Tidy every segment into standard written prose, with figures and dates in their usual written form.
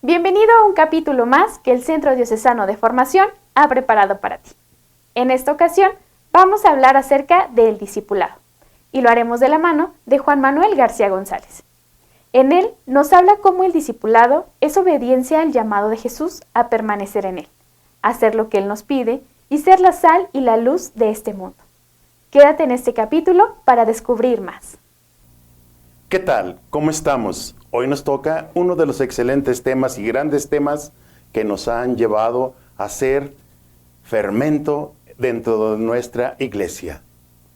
Bienvenido a un capítulo más que el Centro Diocesano de Formación ha preparado para ti. En esta ocasión vamos a hablar acerca del discipulado y lo haremos de la mano de Juan Manuel García González. En él nos habla cómo el discipulado es obediencia al llamado de Jesús a permanecer en él, hacer lo que él nos pide y ser la sal y la luz de este mundo. Quédate en este capítulo para descubrir más. ¿Qué tal? ¿Cómo estamos? Hoy nos toca uno de los excelentes temas y grandes temas que nos han llevado a ser fermento dentro de nuestra iglesia,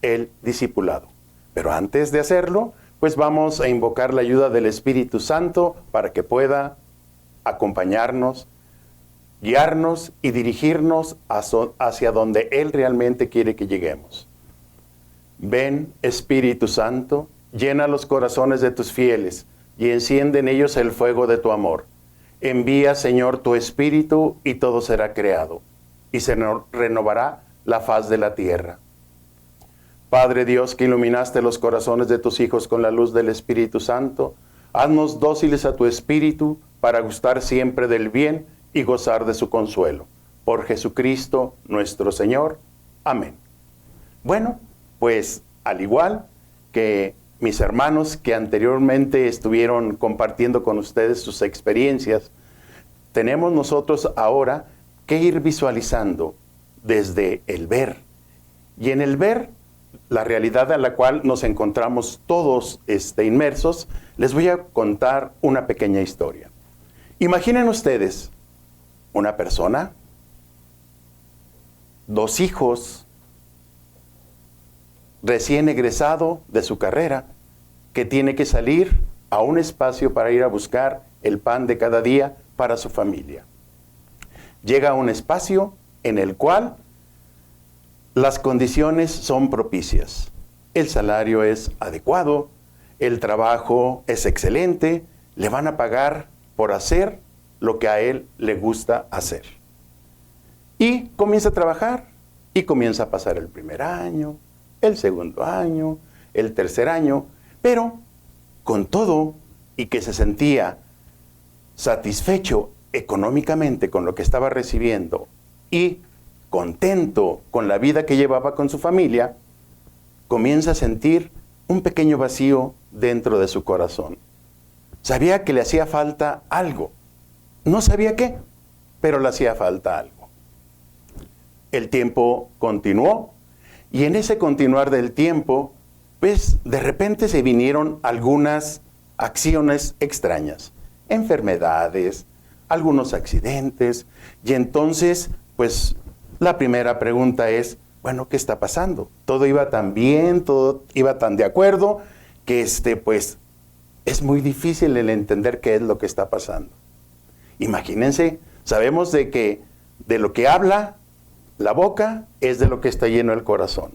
el discipulado. Pero antes de hacerlo, pues vamos a invocar la ayuda del Espíritu Santo para que pueda acompañarnos, guiarnos y dirigirnos hacia donde Él realmente quiere que lleguemos. Ven, Espíritu Santo, llena los corazones de tus fieles y enciende en ellos el fuego de tu amor. Envía, Señor, tu Espíritu y todo será creado y se renovará la faz de la tierra. Padre Dios, que iluminaste los corazones de tus hijos con la luz del Espíritu Santo, haznos dóciles a tu Espíritu para gustar siempre del bien y gozar de su consuelo. Por Jesucristo nuestro Señor. Amén. Bueno, pues al igual que mis hermanos que anteriormente estuvieron compartiendo con ustedes sus experiencias, tenemos nosotros ahora que ir visualizando desde el ver. Y en el ver, la realidad a la cual nos encontramos todos inmersos, les voy a contar una pequeña historia. Imaginen ustedes una persona, dos hijos, recién egresado de su carrera, que tiene que salir a un espacio para ir a buscar el pan de cada día para su familia. Llega a un espacio en el cual las condiciones son propicias. El salario es adecuado, el trabajo es excelente, le van a pagar por hacer lo que a él le gusta hacer. Y comienza a trabajar y comienza a pasar el primer año, el segundo año, el tercer año, pero con todo y que se sentía satisfecho económicamente con lo que estaba recibiendo y contento con la vida que llevaba con su familia, comienza a sentir un pequeño vacío dentro de su corazón. Sabía que le hacía falta algo. No sabía qué, pero le hacía falta algo. El tiempo continuó. Y en ese continuar del tiempo, pues de repente se vinieron algunas acciones extrañas, enfermedades, algunos accidentes, y entonces, pues la primera pregunta es, bueno, ¿qué está pasando? Todo iba tan bien, todo iba tan de acuerdo, que pues es muy difícil el entender qué es lo que está pasando. Imagínense, sabemos de que de lo que habla la boca es de lo que está lleno el corazón.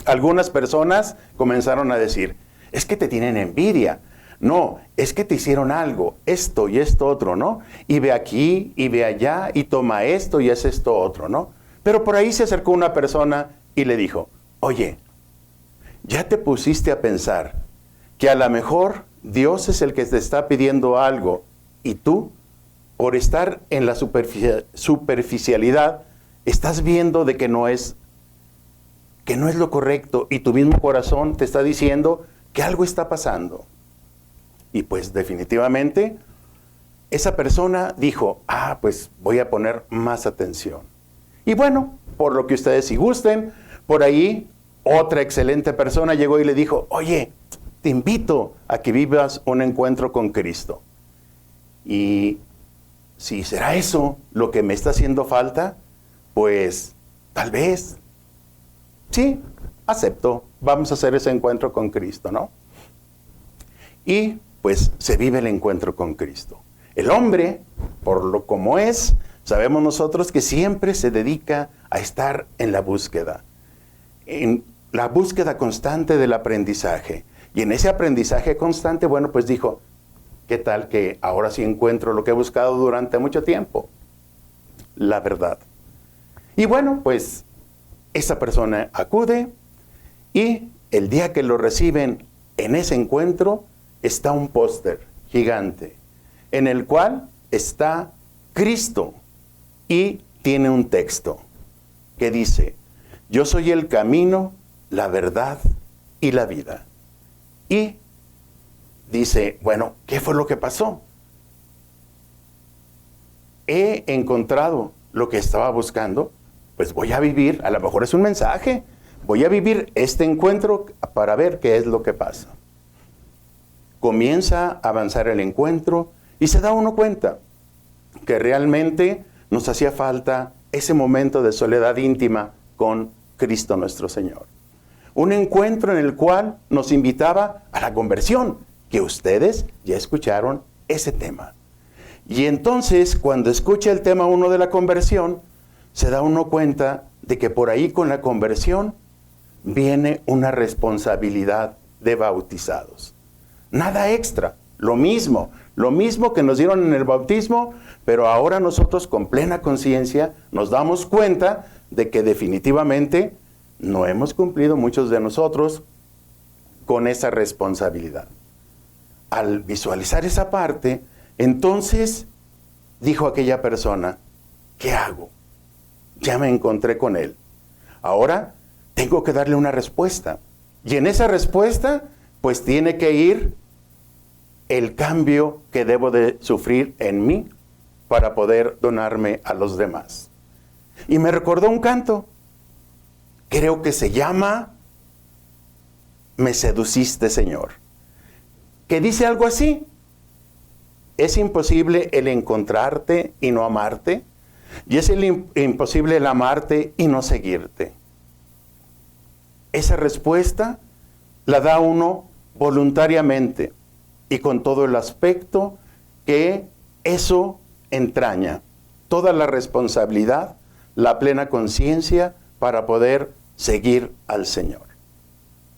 Algunas personas comenzaron a decir, es que te tienen envidia. No, es que te hicieron algo, esto y esto otro, ¿no? Y ve aquí y ve allá y toma esto y es esto otro, ¿no? Pero por ahí se acercó una persona y le dijo, oye, ¿ya te pusiste a pensar que a lo mejor Dios es el que te está pidiendo algo y tú, por estar en la superficialidad, estás viendo de que no es lo correcto y tu mismo corazón te está diciendo que algo está pasando? Y pues definitivamente esa persona dijo, pues voy a poner más atención. Y bueno, por lo que ustedes si gusten, por ahí otra excelente persona llegó y le dijo, oye, te invito a que vivas un encuentro con Cristo. Y si será eso lo que me está haciendo falta, pues tal vez, sí, acepto, vamos a hacer ese encuentro con Cristo, ¿no? Y pues se vive el encuentro con Cristo. El hombre, por lo como es, sabemos nosotros que siempre se dedica a estar en la búsqueda constante del aprendizaje. Y en ese aprendizaje constante, bueno, pues dijo, ¿qué tal que ahora sí encuentro lo que he buscado durante mucho tiempo? La verdad. Y bueno, pues esa persona acude y el día que lo reciben en ese encuentro está un póster gigante en el cual está Cristo y tiene un texto que dice, yo soy el camino, la verdad y la vida. Y dice, bueno, ¿qué fue lo que pasó? He encontrado lo que estaba buscando, pues voy a vivir, a lo mejor es un mensaje, voy a vivir este encuentro para ver qué es lo que pasa. Comienza a avanzar el encuentro y se da uno cuenta que realmente nos hacía falta ese momento de soledad íntima con Cristo nuestro Señor. Un encuentro en el cual nos invitaba a la conversión, que ustedes ya escucharon ese tema. Y entonces, cuando escucha el tema uno de la conversión, se da uno cuenta de que por ahí con la conversión viene una responsabilidad de bautizados. Nada extra, lo mismo que nos dieron en el bautismo, pero ahora nosotros con plena conciencia nos damos cuenta de que definitivamente no hemos cumplido muchos de nosotros con esa responsabilidad. Al visualizar esa parte, entonces dijo aquella persona, ¿qué hago? Ya me encontré con él. Ahora tengo que darle una respuesta. Y en esa respuesta, pues tiene que ir el cambio que debo de sufrir en mí para poder donarme a los demás. Y me recordó un canto, creo que se llama Me seduciste, Señor, que dice algo así: es imposible el encontrarte y no amarte, y es imposible el amarte y no seguirte. Esa respuesta la da uno voluntariamente y con todo el aspecto que eso entraña, toda la responsabilidad, la plena conciencia para poder seguir al Señor.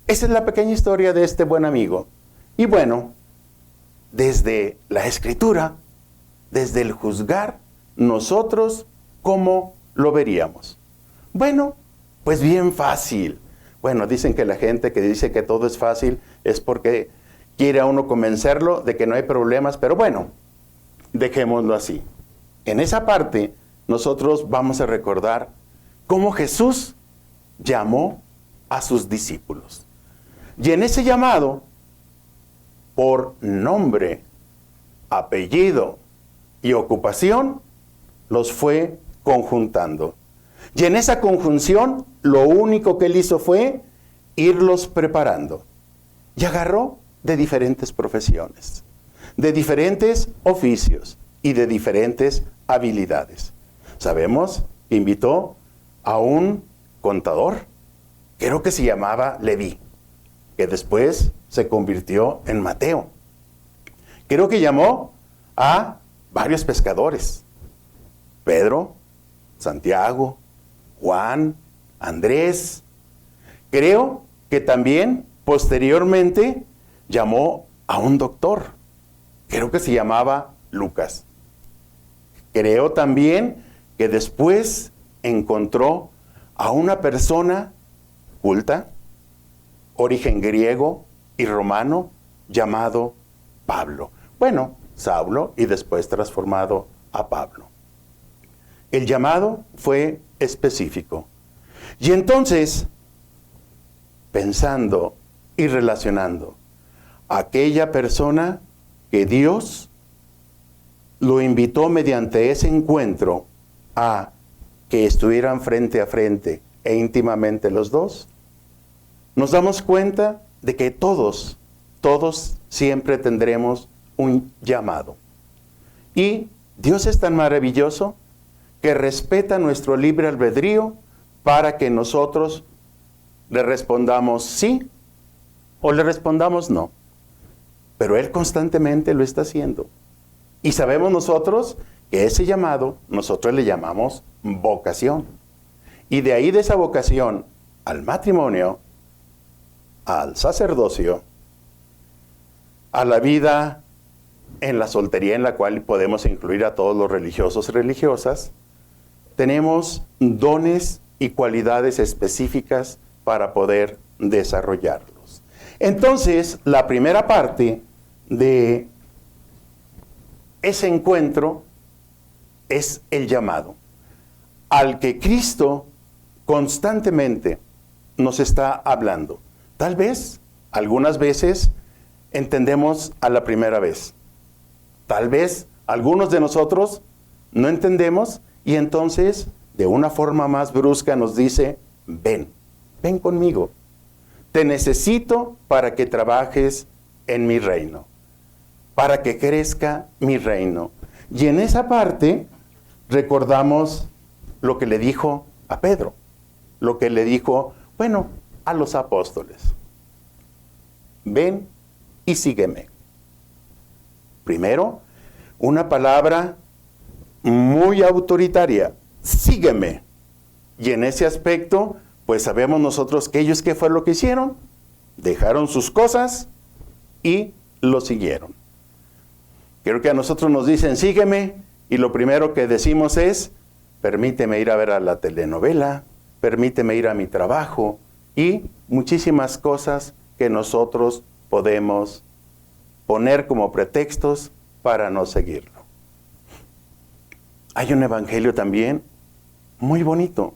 Esa es la pequeña historia de este buen amigo. Y bueno, desde la Escritura, desde el juzgar, nosotros, ¿cómo lo veríamos? Bueno, pues bien fácil. Bueno, dicen que la gente que dice que todo es fácil es porque quiere a uno convencerlo de que no hay problemas, pero bueno, dejémoslo así. En esa parte, nosotros vamos a recordar cómo Jesús llamó a sus discípulos. Y en ese llamado, por nombre, apellido y ocupación, los fue conjuntando. Y en esa conjunción, lo único que él hizo fue irlos preparando. Y agarró de diferentes profesiones, de diferentes oficios y de diferentes habilidades. Sabemos que invitó a un contador, creo que se llamaba Leví, que después se convirtió en Mateo. Creo que llamó a varios pescadores: Pedro, Santiago, Juan, Andrés. Creo que también posteriormente llamó a un doctor, creo que se llamaba Lucas. Creo también que después encontró a una persona culta, origen griego y romano, llamado Pablo. Bueno, Saulo, y después transformado a Pablo. El llamado fue específico. Y entonces, pensando y relacionando, aquella persona que Dios lo invitó mediante ese encuentro a que estuvieran frente a frente e íntimamente los dos, nos damos cuenta de que todos siempre tendremos un llamado. Y Dios es tan maravilloso que respeta nuestro libre albedrío para que nosotros le respondamos sí o le respondamos no. Pero Él constantemente lo está haciendo. Y sabemos nosotros que ese llamado nosotros le llamamos vocación. Y de ahí, de esa vocación al matrimonio, al sacerdocio, a la vida en la soltería, en la cual podemos incluir a todos los religiosos y religiosas, tenemos dones y cualidades específicas para poder desarrollarlos. Entonces, la primera parte de ese encuentro es el llamado al que Cristo constantemente nos está hablando. Tal vez, algunas veces, entendemos a la primera vez. Tal vez, algunos de nosotros no entendemos y entonces, de una forma más brusca, nos dice, ven conmigo. Te necesito para que trabajes en mi reino, para que crezca mi reino. Y en esa parte recordamos lo que le dijo a Pedro, lo que le dijo, a los apóstoles. Ven y sígueme. Primero, una palabra muy autoritaria, sígueme. Y en ese aspecto, pues sabemos nosotros que ellos, ¿qué fue lo que hicieron? Dejaron sus cosas y lo siguieron. Creo que a nosotros nos dicen, sígueme, y lo primero que decimos es, permíteme ir a ver a la telenovela, permíteme ir a mi trabajo, y muchísimas cosas que nosotros podemos poner como pretextos para no seguirlo. Hay un evangelio también muy bonito,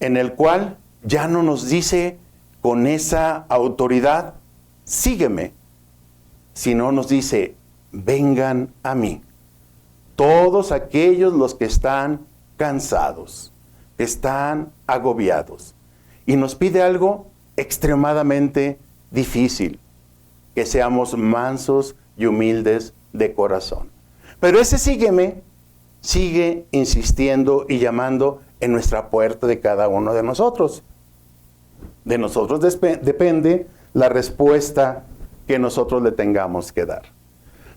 en el cual ya no nos dice con esa autoridad, sígueme, sino nos dice, vengan a mí, todos aquellos los que están cansados, que están agobiados. Y nos pide algo extremadamente difícil, que seamos mansos y humildes de corazón. Pero ese sígueme sigue insistiendo y llamando en nuestra puerta de cada uno de nosotros. De nosotros depende la respuesta que nosotros le tengamos que dar.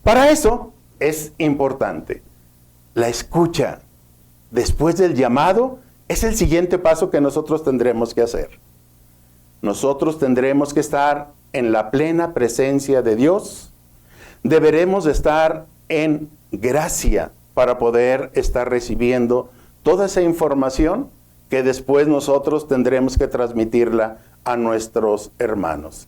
Para eso es importante la escucha. Después del llamado, es el siguiente paso que nosotros tendremos que hacer. Nosotros tendremos que estar en la plena presencia de Dios. Deberemos estar en gracia para poder estar recibiendo toda esa información que después nosotros tendremos que transmitirla a nuestros hermanos.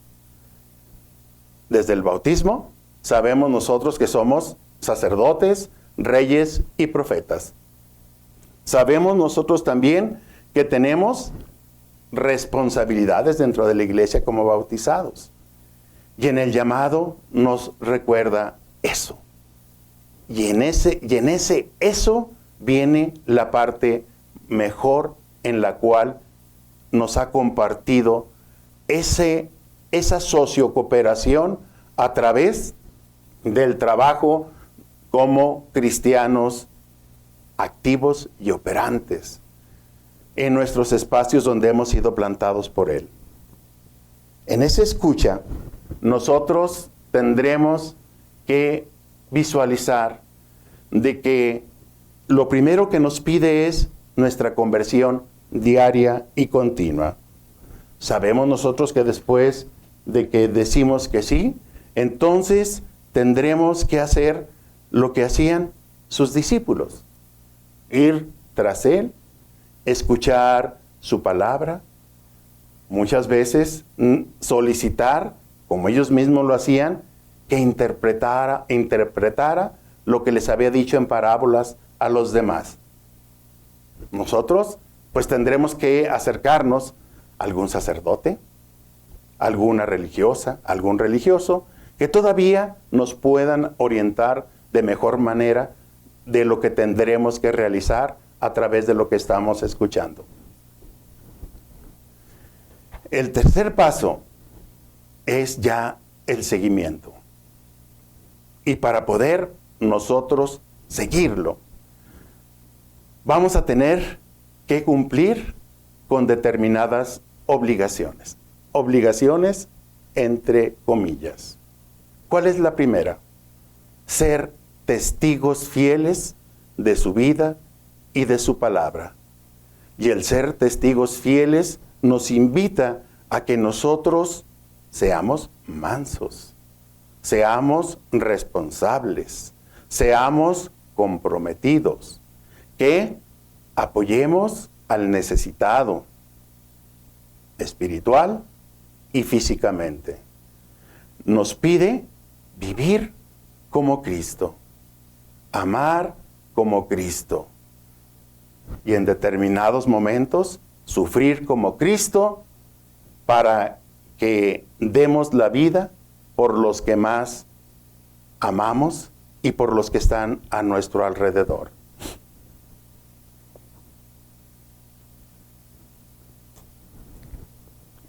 Desde el bautismo, sabemos nosotros que somos sacerdotes, reyes y profetas. Sabemos nosotros también que tenemos responsabilidades dentro de la iglesia como bautizados. Y en el llamado nos recuerda eso. Y en ese eso viene la parte mejor en la cual nos ha compartido esa sociocooperación a través del trabajo como cristianos activos y operantes en nuestros espacios donde hemos sido plantados por Él. En esa escucha, nosotros tendremos que visualizar de que lo primero que nos pide es nuestra conversión diaria y continua. Sabemos nosotros que después de que decimos que sí, entonces tendremos que hacer lo que hacían sus discípulos. Ir tras Él, escuchar su palabra, muchas veces solicitar, como ellos mismos lo hacían, que interpretara lo que les había dicho en parábolas a los demás. Nosotros, pues tendremos que acercarnos a algún sacerdote, alguna religiosa, algún religioso, que todavía nos puedan orientar de mejor manera de lo que tendremos que realizar a través de lo que estamos escuchando. El tercer paso es ya el seguimiento. Y para poder nosotros seguirlo, vamos a tener que cumplir con determinadas obligaciones. Obligaciones entre comillas. ¿Cuál es la primera? Ser testigos fieles de su vida y de su palabra. Y el ser testigos fieles nos invita a que nosotros seamos mansos, seamos responsables, seamos comprometidos, que apoyemos al necesitado, espiritual y físicamente. Nos pide vivir como Cristo, amar como Cristo. Y en determinados momentos, sufrir como Cristo para que demos la vida por los que más amamos y por los que están a nuestro alrededor.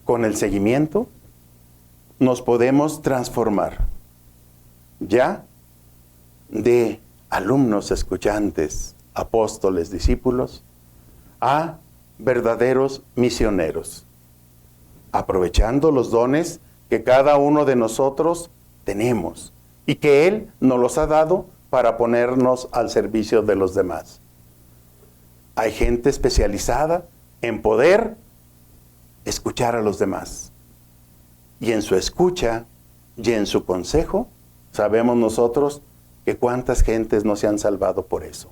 Con el seguimiento nos podemos transformar ya de alumnos, escuchantes, apóstoles, discípulos, a verdaderos misioneros, aprovechando los dones que cada uno de nosotros tenemos y que Él nos los ha dado para ponernos al servicio de los demás. Hay gente especializada en poder escuchar a los demás. Y en su escucha y en su consejo, sabemos nosotros que cuántas gentes no se han salvado por eso.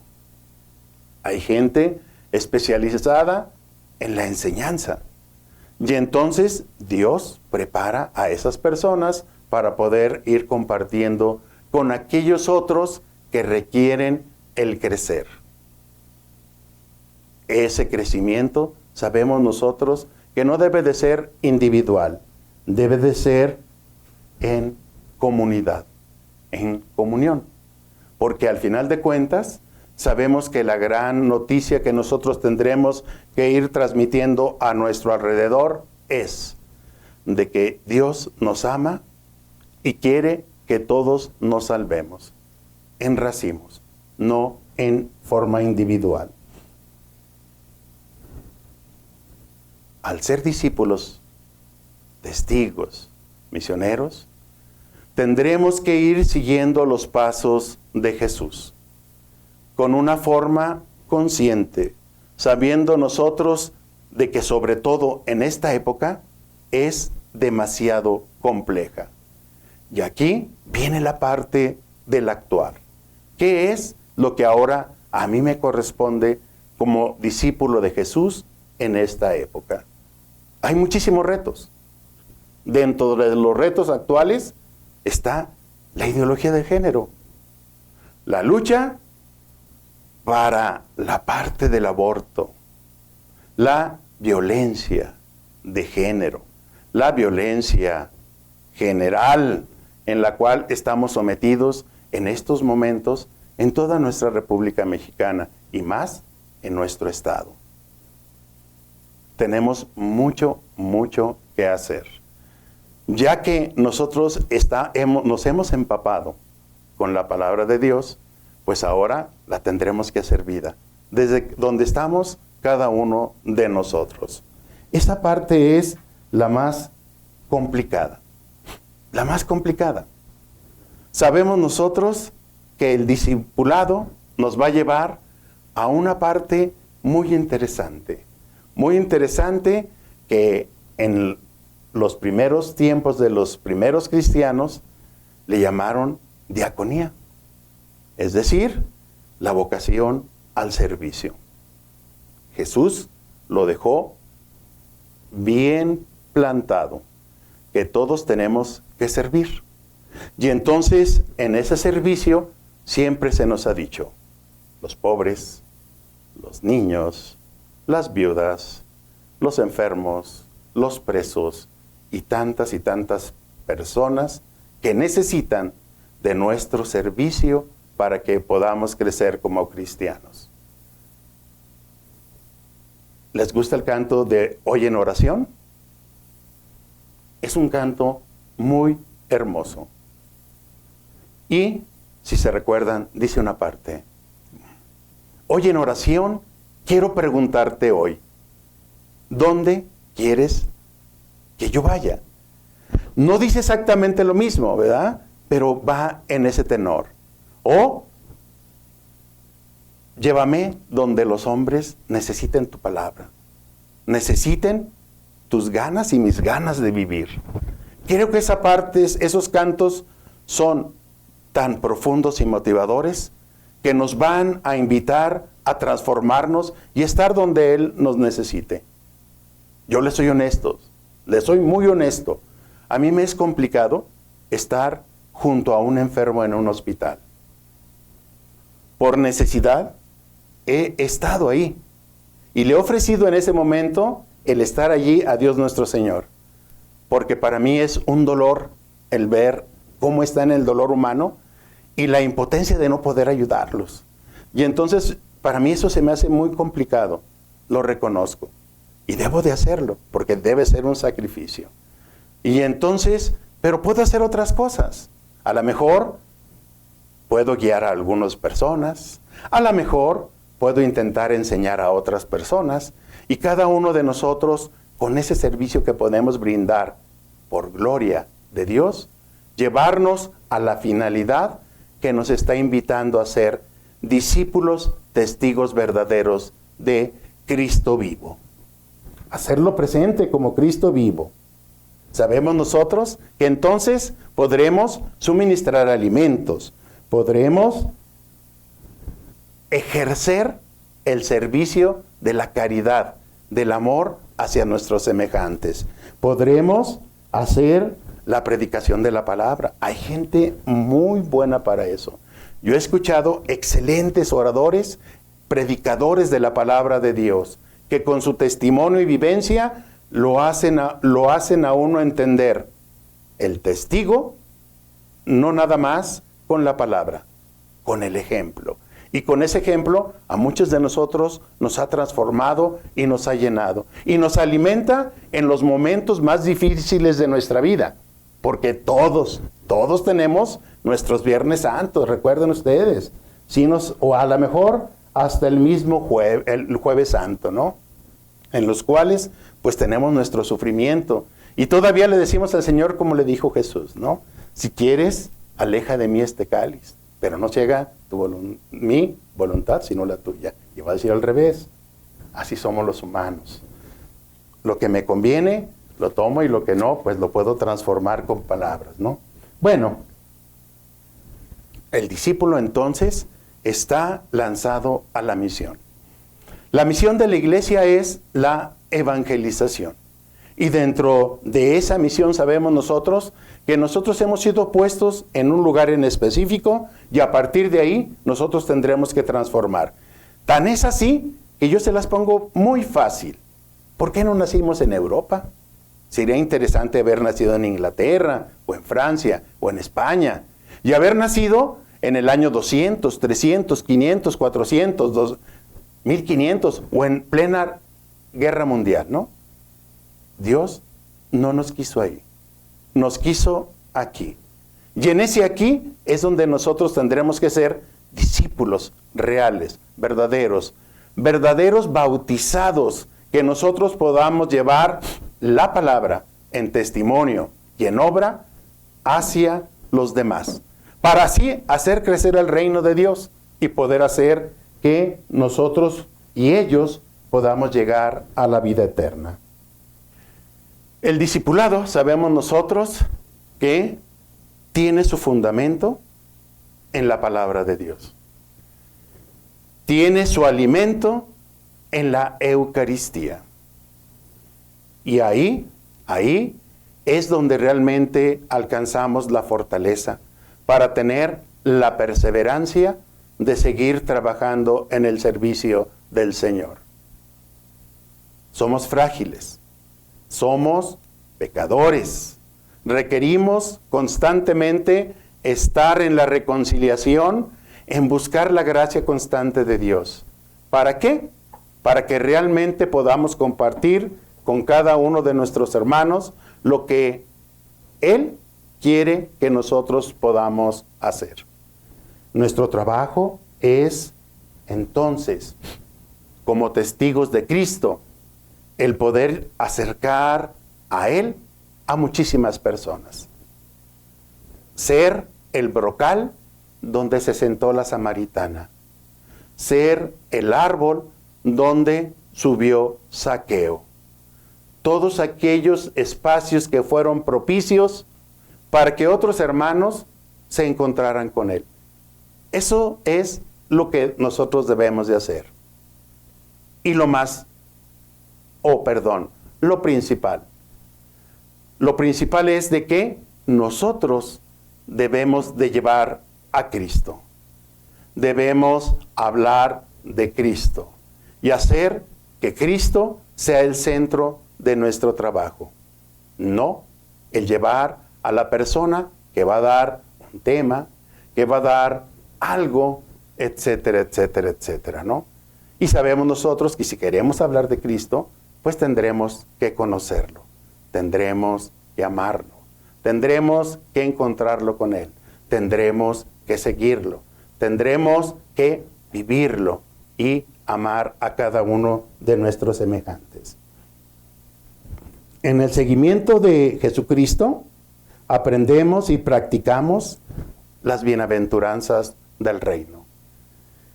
Hay gente especializada en la enseñanza. Y entonces Dios prepara a esas personas para poder ir compartiendo con aquellos otros que requieren el crecer. Ese crecimiento, sabemos nosotros, que no debe de ser individual, debe de ser en comunidad, en comunión. Porque al final de cuentas, sabemos que la gran noticia que nosotros tendremos que ir transmitiendo a nuestro alrededor es de que Dios nos ama y quiere que todos nos salvemos en racimos, no en forma individual. Al ser discípulos, testigos, misioneros, tendremos que ir siguiendo los pasos de Jesús, con una forma consciente, sabiendo nosotros de que sobre todo en esta época es demasiado compleja. Y aquí viene la parte del actuar. ¿Qué es lo que ahora a mí me corresponde como discípulo de Jesús en esta época? Hay muchísimos retos. Dentro de los retos actuales está la ideología de género, la lucha para la parte del aborto, la violencia de género, la violencia general en la cual estamos sometidos en estos momentos en toda nuestra República Mexicana y más en nuestro estado. Tenemos mucho que hacer, ya que nosotros nos hemos empapado con la palabra de Dios, pues ahora la tendremos que hacer vida, desde donde estamos cada uno de nosotros. Esa parte es la más complicada, la más complicada. Sabemos nosotros que el discipulado nos va a llevar a una parte muy interesante que en los primeros tiempos de los primeros cristianos le llamaron diaconía, es decir, la vocación al servicio. Jesús lo dejó bien plantado, que todos tenemos que servir. Y entonces, en ese servicio, siempre se nos ha dicho, los pobres, los niños, las viudas, los enfermos, los presos y tantas personas que necesitan de nuestro servicio para que podamos crecer como cristianos. ¿Les gusta el canto de Hoy en Oración? Es un canto muy hermoso. Y, si se recuerdan, dice una parte, Hoy en Oración, quiero preguntarte hoy, ¿dónde quieres que yo vaya? No dice exactamente lo mismo, ¿verdad? Pero va en ese tenor. O, llévame donde los hombres necesiten tu palabra, necesiten tus ganas y mis ganas de vivir. Creo que esa parte, esos cantos son tan profundos y motivadores que nos van a invitar a transformarnos y estar donde Él nos necesite. Yo le soy honesto, le soy muy honesto. A mí me es complicado estar junto a un enfermo en un hospital. por necesidad, he estado ahí. Y le he ofrecido en ese momento el estar allí a Dios nuestro Señor. Porque para mí es un dolor el ver cómo está en el dolor humano y la impotencia de no poder ayudarlos. Y entonces, para mí eso se me hace muy complicado. Lo reconozco. Y debo de hacerlo, porque debe ser un sacrificio. Y entonces, pero puedo hacer otras cosas. A lo mejor puedo guiar a algunas personas. A lo mejor puedo intentar enseñar a otras personas. Y cada uno de nosotros, con ese servicio que podemos brindar por gloria de Dios, llevarnos a la finalidad que nos está invitando a ser discípulos, testigos verdaderos de Cristo vivo. Hacerlo presente como Cristo vivo. Sabemos nosotros que entonces podremos suministrar alimentos, podremos ejercer el servicio de la caridad, del amor hacia nuestros semejantes. Podremos hacer la predicación de la palabra. Hay gente muy buena para eso. Yo he escuchado excelentes oradores, predicadores de la palabra de Dios, que con su testimonio y vivencia lo hacen a uno entender. El testigo, no nada más con la palabra, con el ejemplo. Y con ese ejemplo, a muchos de nosotros nos ha transformado y nos ha llenado. Y nos alimenta en los momentos más difíciles de nuestra vida. Porque todos tenemos nuestros Viernes Santos, recuerden ustedes. O a lo mejor hasta el mismo el Jueves Santo, ¿no? En los cuales, pues tenemos nuestro sufrimiento. Y todavía le decimos al Señor como le dijo Jesús, ¿no? Si quieres, aleja de mí este cáliz. Pero no se haga mi voluntad, sino la tuya. Y va a decir al revés. Así somos los humanos. Lo que me conviene, lo tomo, y lo que no, pues lo puedo transformar con palabras, ¿no? Bueno, el discípulo entonces está lanzado a la misión. La misión de la iglesia es la evangelización. Y dentro de esa misión sabemos nosotros que nosotros hemos sido puestos en un lugar en específico y a partir de ahí nosotros tendremos que transformar. Tan es así que yo se las pongo muy fácil. ¿Por qué no nacimos en Europa? Sería interesante haber nacido en Inglaterra, o en Francia, o en España, y haber nacido en el año 200, 300, 500, 400, 1500, o en plena guerra mundial, ¿no? Dios no nos quiso ahí, nos quiso aquí. Y en ese aquí es donde nosotros tendremos que ser discípulos reales, verdaderos bautizados, que nosotros podamos llevar la palabra en testimonio y en obra hacia los demás, para así hacer crecer el reino de Dios y poder hacer que nosotros y ellos podamos llegar a la vida eterna. El discipulado, sabemos nosotros que tiene su fundamento en la palabra de Dios. Tiene su alimento en la Eucaristía. Y ahí es donde realmente alcanzamos la fortaleza para tener la perseverancia de seguir trabajando en el servicio del Señor. Somos frágiles, somos pecadores, requerimos constantemente estar en la reconciliación, en buscar la gracia constante de Dios. ¿Para qué? Para que realmente podamos compartir con cada uno de nuestros hermanos lo que Él quiere que nosotros podamos hacer. Nuestro trabajo es, entonces, como testigos de Cristo, el poder acercar a Él a muchísimas personas. Ser el brocal donde se sentó la samaritana. Ser el árbol donde subió Zaqueo. Todos aquellos espacios que fueron propicios para que otros hermanos se encontraran con Él. Eso es lo que nosotros debemos de hacer. Y lo principal. Lo principal es de que nosotros debemos de llevar a Cristo. debemos hablar de Cristo y hacer que Cristo sea el centro de nuestro trabajo. No el llevar a la persona que va a dar un tema, que va a dar algo, etcétera, etcétera, etcétera, ¿no? Y sabemos nosotros que si queremos hablar de Cristo, pues tendremos que conocerlo, tendremos que amarlo, tendremos que encontrarlo con Él, tendremos que seguirlo, tendremos que vivirlo y amar a cada uno de nuestros semejantes. En el seguimiento de Jesucristo, aprendemos y practicamos las bienaventuranzas del reino.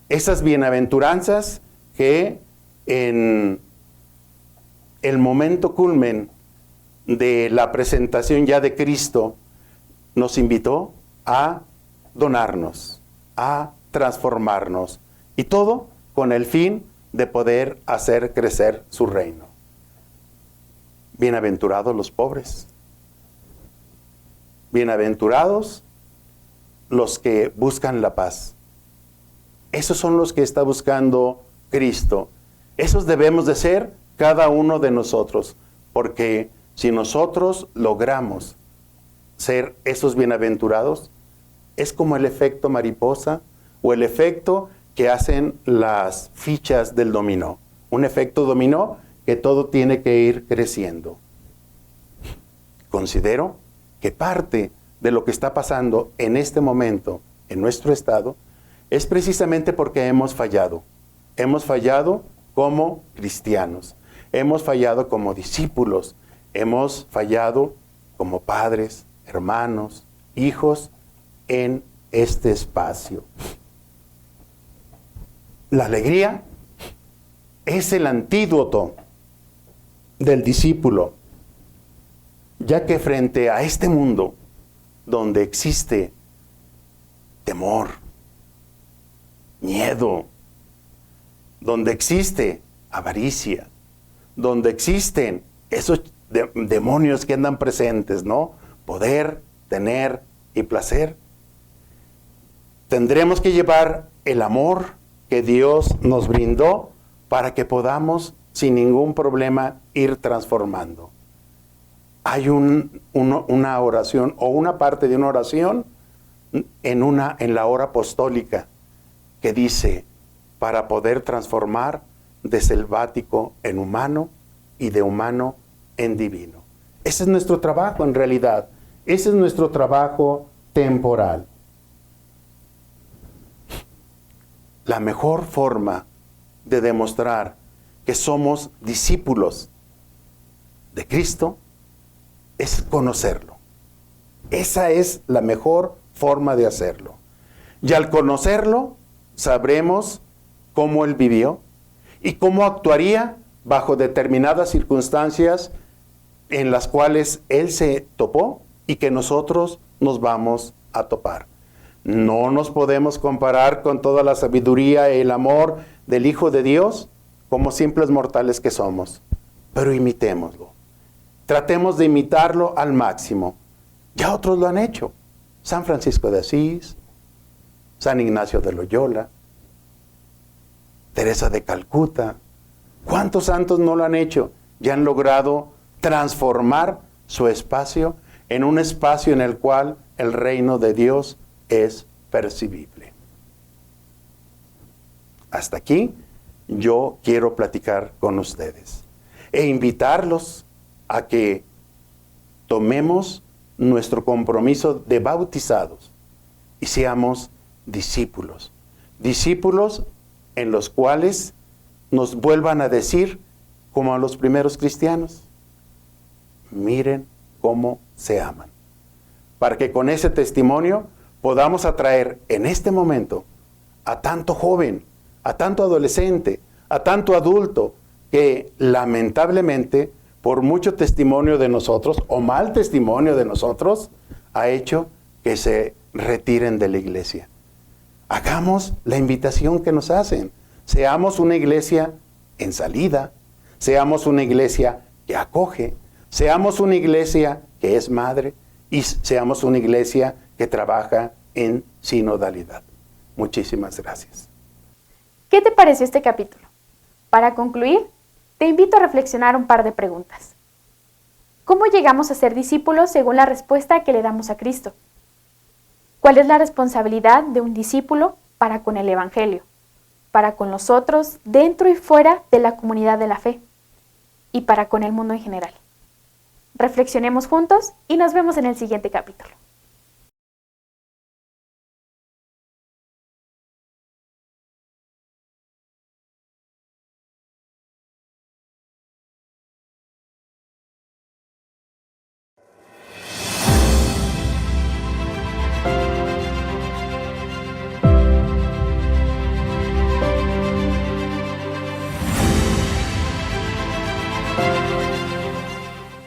Esas bienaventuranzas que en el momento culmen de la presentación ya de Cristo nos invitó a donarnos, a transformarnos, y todo con el fin de poder hacer crecer su reino. Bienaventurados los pobres, bienaventurados los que buscan la paz. Esos son los que está buscando Cristo. Esos debemos de ser cada uno de nosotros, porque si nosotros logramos ser esos bienaventurados, es como el efecto mariposa o el efecto que hacen las fichas del dominó. Un efecto dominó que todo tiene que ir creciendo. Considero que parte de lo que está pasando en este momento en nuestro estado es precisamente porque hemos fallado. Hemos fallado como cristianos, hemos fallado como discípulos, hemos fallado como padres, hermanos, hijos en este espacio. La alegría es el antídoto del discípulo, ya que frente a este mundo donde existe temor, miedo, donde existe avaricia, donde existen esos demonios que andan presentes, ¿no? Poder, tener y placer. Tendremos que llevar el amor que Dios nos brindó para que podamos sin ningún problema ir transformando. Hay una oración o una parte de una oración en la hora apostólica que dice, para poder transformar de selvático en humano y de humano en divino. Ese es nuestro trabajo en realidad. Ese es nuestro trabajo temporal. La mejor forma de demostrar que somos discípulos de Cristo es conocerlo. Esa es la mejor forma de hacerlo. Y al conocerlo, sabremos cómo Él vivió y cómo actuaría bajo determinadas circunstancias en las cuales Él se topó y que nosotros nos vamos a topar. No nos podemos comparar con toda la sabiduría y el amor del Hijo de Dios como simples mortales que somos, pero imitémoslo. Tratemos de imitarlo al máximo. Ya otros lo han hecho. San Francisco de Asís, San Ignacio de Loyola, Teresa de Calcuta. ¿Cuántos santos no lo han hecho? Ya han logrado transformar su espacio en un espacio en el cual el reino de Dios es percibible. Hasta aquí yo quiero platicar con ustedes e invitarlos a que tomemos nuestro compromiso de bautizados y seamos discípulos. Discípulos en los cuales nos vuelvan a decir, como a los primeros cristianos, miren cómo se aman. Para que con ese testimonio podamos atraer en este momento a tanto joven, a tanto adolescente, a tanto adulto, que lamentablemente por mucho testimonio de nosotros, o mal testimonio de nosotros, ha hecho que se retiren de la iglesia. Hagamos la invitación que nos hacen. Seamos una iglesia en salida, seamos una iglesia que acoge, seamos una iglesia que es madre y seamos una iglesia que trabaja en sinodalidad. Muchísimas gracias. ¿Qué te pareció este capítulo? Para concluir, te invito a reflexionar un par de preguntas. ¿Cómo llegamos a ser discípulos según la respuesta que le damos a Cristo? ¿Cuál es la responsabilidad de un discípulo para con el Evangelio, para con los otros, dentro y fuera de la comunidad de la fe, y para con el mundo en general? Reflexionemos juntos y nos vemos en el siguiente capítulo.